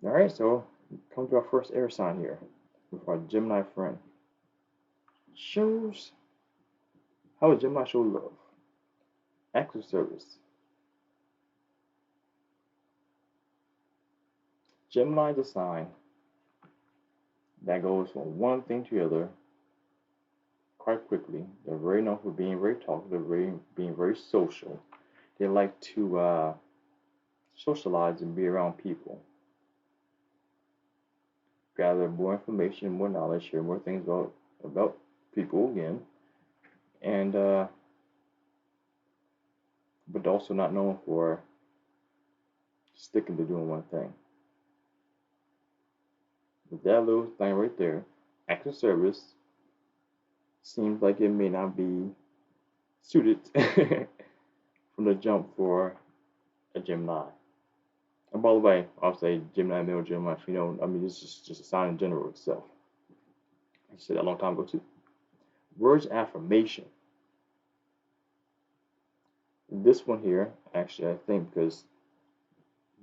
All right, so come to our first air sign here with our Gemini friend. Shows how a Gemini show love. Acts of service. Gemini is a sign that goes from one thing to the other quite quickly. They're very known for being very talkative, being very social. They like to socialize and be around people, gather more information, more knowledge, share more things about people again, and but also not known for sticking to doing one thing. With that little thing right there, active service seems like it may not be suited from the jump for a Gemini. And by the way, I'll say Gemini, male Gemini, female. I mean, this is just a sign in general itself. I said that a long time ago too. Words affirmation. This one here, actually, I think because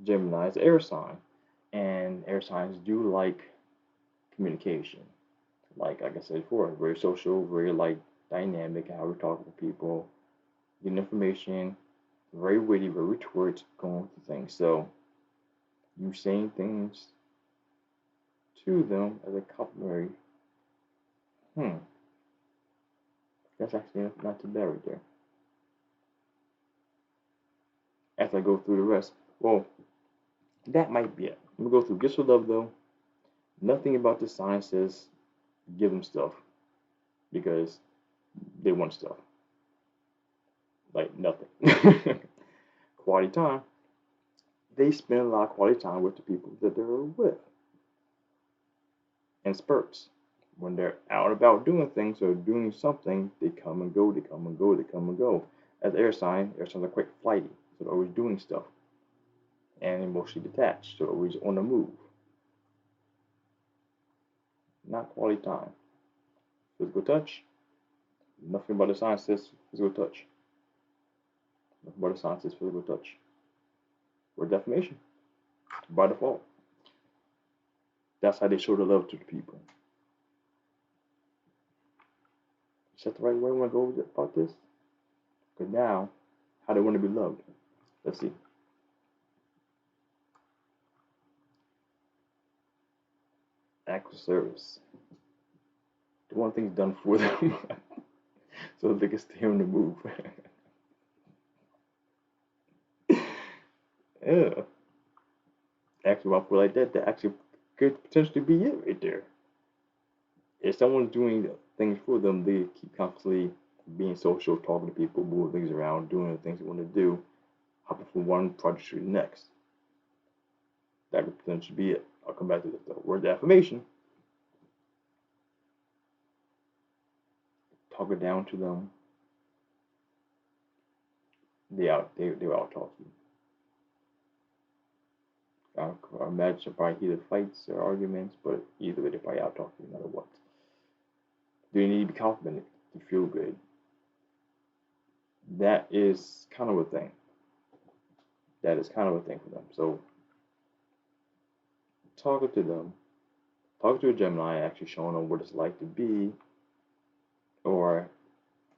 Gemini is air sign, and air signs do like communication. Like I said before, very social, very like dynamic, how we talk to people, getting information, very witty, very retort, going through things. So you saying things to them as a complimentary, hmm, that's actually not too bad right there. As I go through the rest, well, that might be it. I'm gonna go through gifts of love though. Nothing about the sign says give them stuff because they want stuff. Like nothing. Quality time. They spend a lot of quality time with the people that they're with in spurts. When they're out about doing things or doing something, they come and go, they come and go, they come and go. As air signs are quite flighty, so they're always doing stuff and emotionally detached, so they're always on the move. Not quality time. Physical touch. Nothing but the sign says physical touch. Nothing but the sign says physical touch. Or defamation by default. That's how they show the love to the people. Is that the right way I want to go about this? Because now, how they want to be loved. Let's see. Act of service. They want things done for them so that they can stay on the move. Yeah. Actually, when I feel like that, that actually could potentially be it right there. If someone's doing things for them, they keep constantly being social, talking to people, moving things around, doing the things they want to do, hopping from one project to the next. That could potentially be it. I'll come back to this though. Word affirmation. Talk it down to them. They out talk you. I imagine probably heated fights or arguments, but either way they probably out talk you no matter what. Do you need to be complimented to feel good? That is kind of a thing. That is kind of a thing for them. So talking to them, talking to a Gemini, actually showing them what it's like to be, or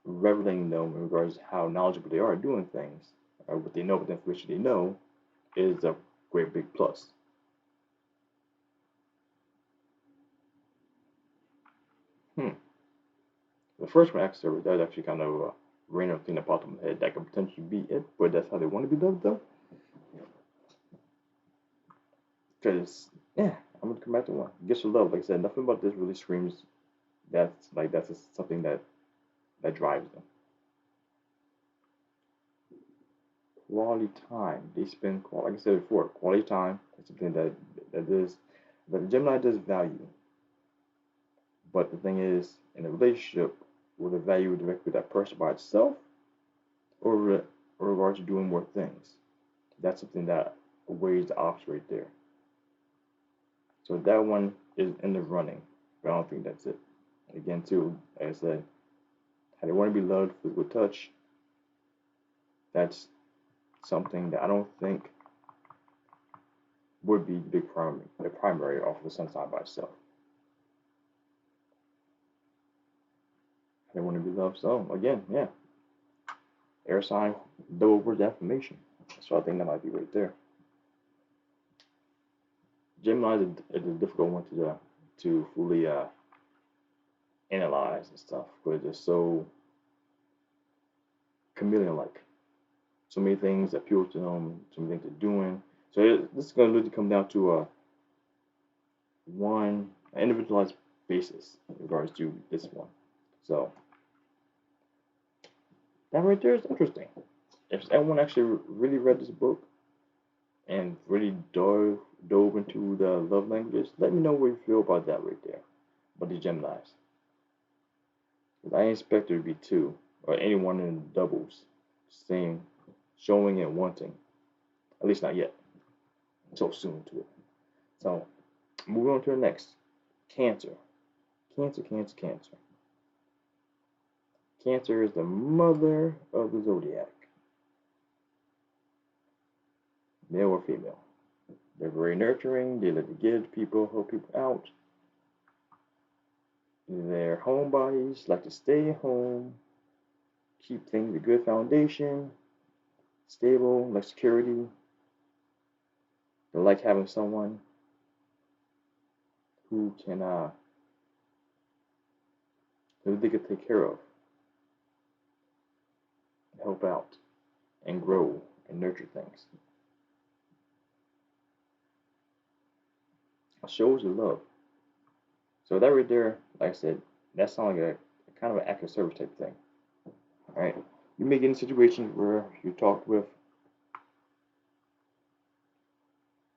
reveling them in regards to how knowledgeable they are doing things, or what they know, what the information they know, is a great big plus. Hmm. The first one, actually, that was actually kind of a random thing that popped in my head that could potentially be it, but that's how they want to be loved, though. Because, yeah, I'm gonna come back to one. Gifts of love, like I said, nothing about this really screams that's just something that drives them. Quality time. They spend, like I said before, quality time is something that the Gemini does value. But the thing is, in a relationship, will the value directly that person by itself, or or regards to doing more things? That's something that weighs the odds right there. So that one is in the running, but I don't think that's it. Again, too, like I said, how they want to be loved, physical touch. That's something that I don't think would be the primary off of the sun sign by itself. They want to be loved. So again, yeah, air sign, double word affirmation. So I think that might be right there. Gemini is a difficult one to fully analyze and stuff because it's so chameleon-like. So many things appeal to them, so many things they're doing. So this is going to really come down to an individualized basis in regards to this one. So that right there is interesting. If anyone actually really read this book and really dove into the love languages, let me know what you feel about that right there, about the Geminis. Because I expect there to be two, or anyone in the doubles, same, showing and wanting. At least not yet. So soon to it. So moving on to the next. Cancer. Cancer, Cancer, Cancer. Cancer is the mother of the zodiac. Male or female. They're very nurturing. They like to give people, help people out. They're homebodies, like to stay home, keep things a good foundation, stable, like security. They like having someone who who they can take care of, help out, and grow and nurture things. Shows the love. So that right there, like I said, that sounds like a kind of an act of service type thing. All right, you may get in situations where you talk with,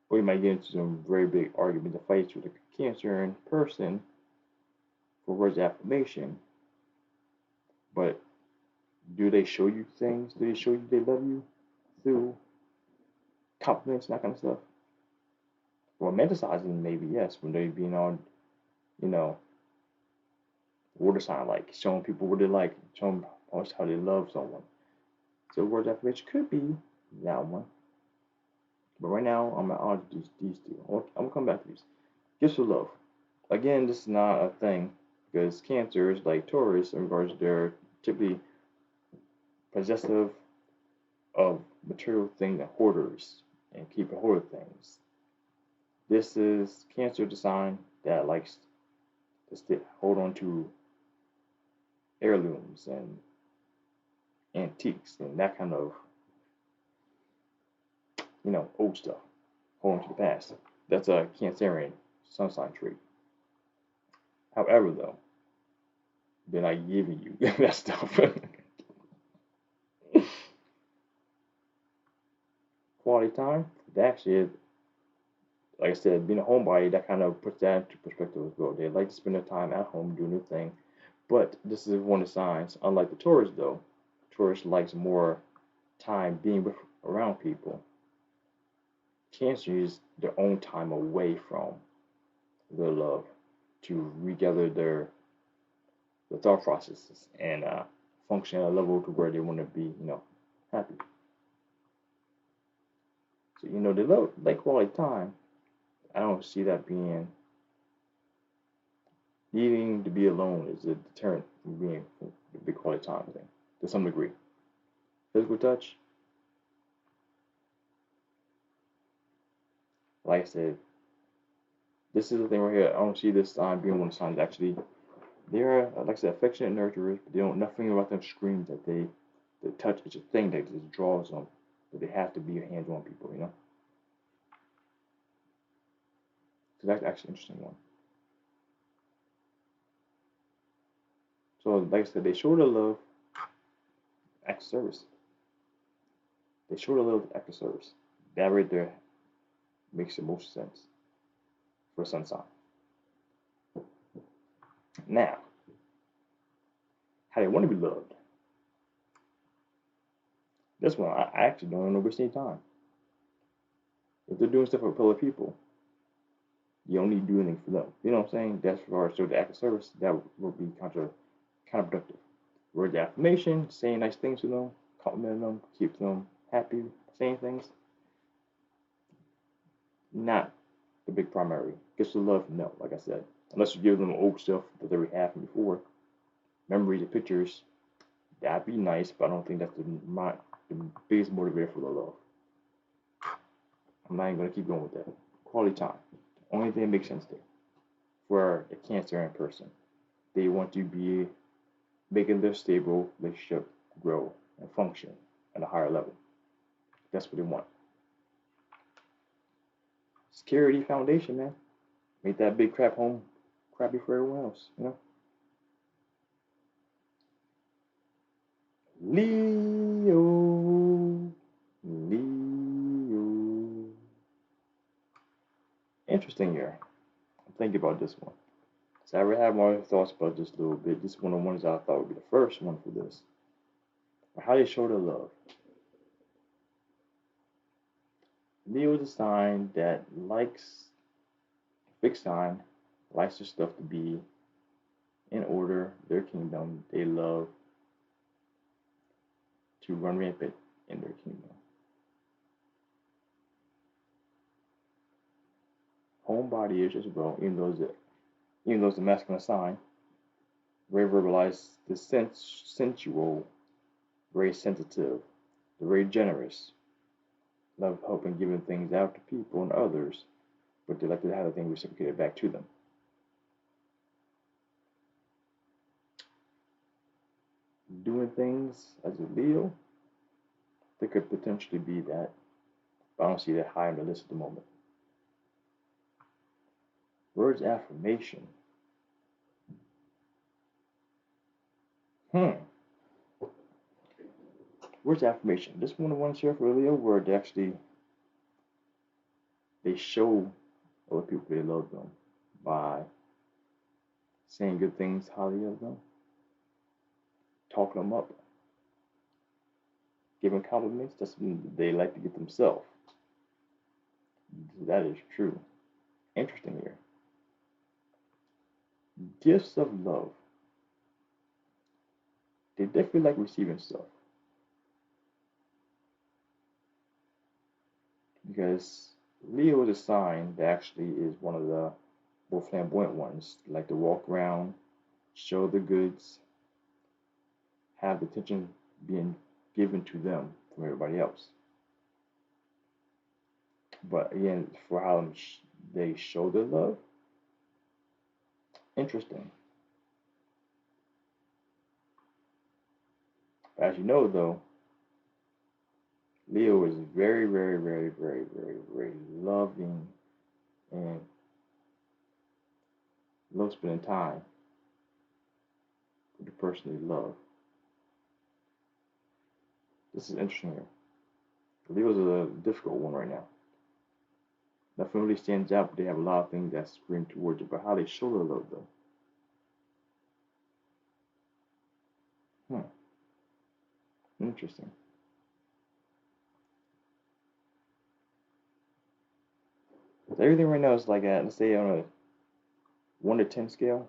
or you might get into some very big arguments and fights with a Cancer in person for words of affirmation. But do they show you things? Do they show you they love you through compliments and that kind of stuff? Romanticizing, maybe yes, when they being on, you know, water sign like, showing people what they like, showing how they love someone. So words of affirmation could be that one. But right now, I'm gonna argue these two. I'm gonna come back to these. Gifts of love. Again, this is not a thing because Cancers, like Taurus, in regards, they're typically possessive of material things and hoarders and keep a hoard of things. This is Cancer, the sign that likes to hold on to heirlooms and antiques and that kind of, old stuff. Hold on to the past. That's a Cancerian sun sign trait. However, though, they're not giving you that stuff. Quality time, that actually is, like I said, being a homebody, that kind of puts that into perspective as well. They like to spend their time at home doing their thing. But this is one of the signs, unlike the Taurus, though, Taurus likes more time being around people. Cancer uses their own time away from their love to regather their thought processes and function at a level to where they want to be, happy. So, they love like quality time. I don't see that being needing to be alone is a deterrent from being the big quality time thing to some degree. Physical touch, like I said, this is the thing right here. I don't see this sign being one of the signs actually. They're, like I said, affectionate nurturers, but they don't, nothing about them screams that the touch is a thing that just draws them, that they have to be hands-on people, So that's actually an interesting one. So, like I said, they show the love, act of service. They show the love, act of service. That right there makes the most sense for a sun sign. Now, how they want to be loved. This one, I actually don't know waste any time. If they're doing stuff for other people, you don't need to do anything for them. You know what I'm saying? That's for our, so the act of service, that will be counterproductive. Words of affirmation, saying nice things to them, complimenting them, keep them happy, saying things. not the big primary. Gifts of love, no, like I said. Unless you give them old stuff that they already have from before. Memories and pictures, that'd be nice, but I don't think that's the biggest motivator for the love. I'm not even going to keep going with that. Quality time. Only thing that makes sense there. For a Cancerian person, they want to be making their stable relationship grow and function at a higher level. That's what they want. Security foundation, man. Make that big crap home crappy for everyone else, you know? Leo. Leo. Interesting year. I'm thinking about this one. So I already have my thoughts about this a little bit. This is one of the ones I thought would be the first one for this. How they show their love. Leo is a sign that likes, fixed sign, likes their stuff to be in order, their kingdom. They love to run rampant in their kingdom. Homebody is as well, even though it's a masculine sign, very verbalized, the sensual, very sensitive, very generous, love helping giving things out to people and others, but they like to have the thing reciprocated back to them. Doing things as a Leo, there could potentially be that, but I don't see that high on the list at the moment. Words affirmation. Words affirmation. This one of the ones here for Leo where they show other people they love them by saying good things highly of them, talking them up, giving compliments. That's something they like to get themselves. That is true. Interesting here. Gifts of love. They definitely like receiving stuff. Because Leo is a sign that actually is one of the more flamboyant ones. They like to walk around, show the goods, have the attention being given to them from everybody else. But again, for how they show their love, interesting. As you know, though, Leo is very, very, very, very, very, very loving and love spending time with the person they love. This is interesting here. Leo's a difficult one right now. Nothing really stands out, but they have a lot of things that scream towards it. But how they show their love, though. Interesting. So everything right now is like at, let's say, on a 1 to 10 scale.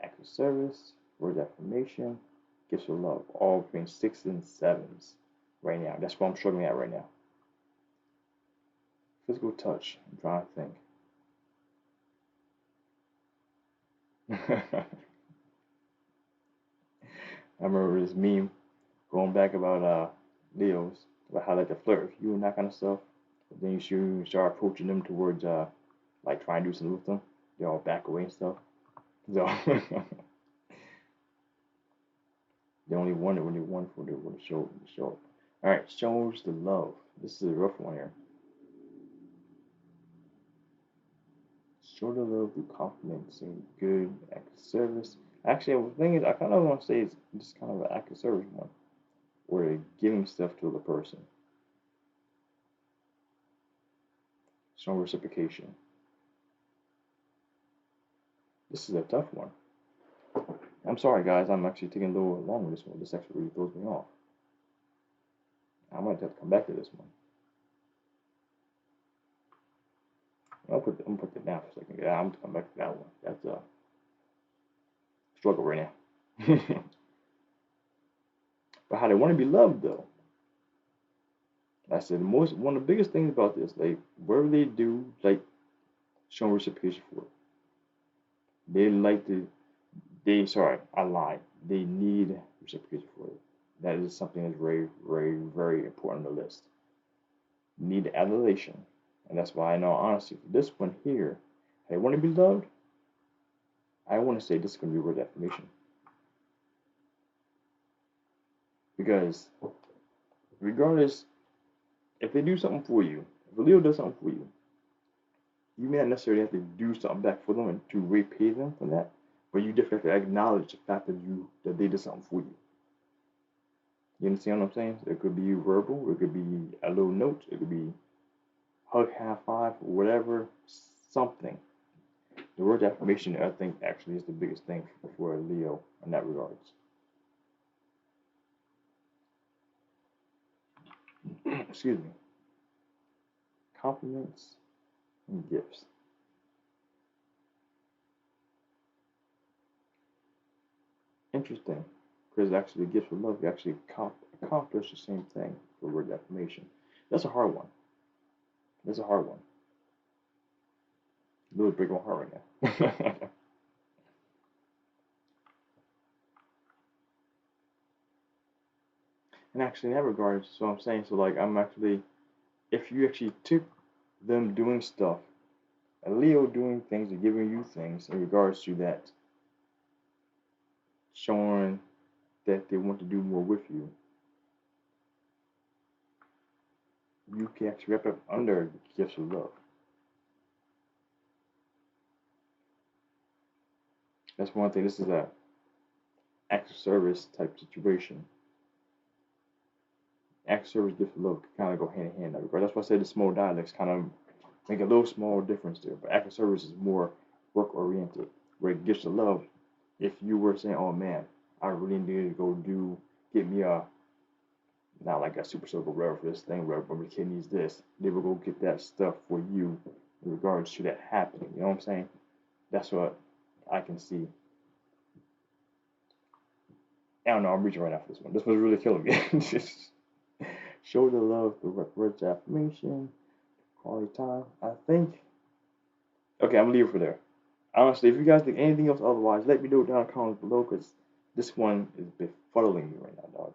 Acts of service, words of affirmation, gifts of love, all between 6 and 7s right now. That's what I'm struggling at right now. Physical touch, I'm trying to think. I remember this meme going back about Leos, about how they like to flirt with you and that kind of stuff. But then you start approaching them towards like trying to do something with them. They all back away and stuff. So they only want it when they want to show it. Alright, shows the love. This is a rough one here. Show the love through compliments and good act of service. Actually, the thing is, I kind of want to say it's just kind of an act of service one, where they're giving stuff to the person. Some reciprocation. This is a tough one. I'm sorry, guys. I'm actually taking a little long with this one. This actually really throws me off. I might have to come back to this one. I'm gonna put that down for a second. Yeah, I'm gonna come back to that one. That's a struggle right now. But how they want to be loved, though. I said one of the biggest things about this, like whatever they do, like show reciprocation for it. They like to they sorry, I lied. They need reciprocation for it. That is something that's very, very, very important on the list. Need adulation. And that's why I know honestly for this one here, I want to be loved. I want to say this is gonna be a word affirmation. Because regardless, if they do something for you, if a Leo does something for you, you may not necessarily have to do something back for them and to repay them for that, but you definitely have to acknowledge the fact that they did something for you. You understand what I'm saying? It could be verbal, it could be a little note, it could be hug, high five, whatever, something. The word affirmation, I think, actually is the biggest thing for a Leo in that regards. Excuse me. Compliments and gifts. Interesting, because actually, gifts of love, you actually accomplish the same thing for word affirmation. That's a hard one. That's a hard one. Really big on heart right now. And actually, in that regard, so I'm saying, so like, I'm actually, if you actually took them doing stuff, a Leo doing things and giving you things in regards to that, showing that they want to do more with you, you can actually wrap up under the gifts of love. That's one thing. This is a act of service type situation. Act of service, gift of love can kind of go hand in hand in that regard. That's why I said the small dialects kind of make a little small difference there. But act of service is more work oriented. Where gifts of love, if you were saying, "Oh man, I really need to go get me a not like a super soaker whatever for this thing, whatever, but my kid needs this," they will go get that stuff for you in regards to that happening. You know what I'm saying? That's what I can see. I don't know. I'm reaching right now for this one. This one's really killing me. Show the love, the words of affirmation, quality time. I think. Okay, I'm gonna leave it for there. Honestly, if you guys think anything else otherwise, let me know down in the comments below because this one is befuddling me right now, dog.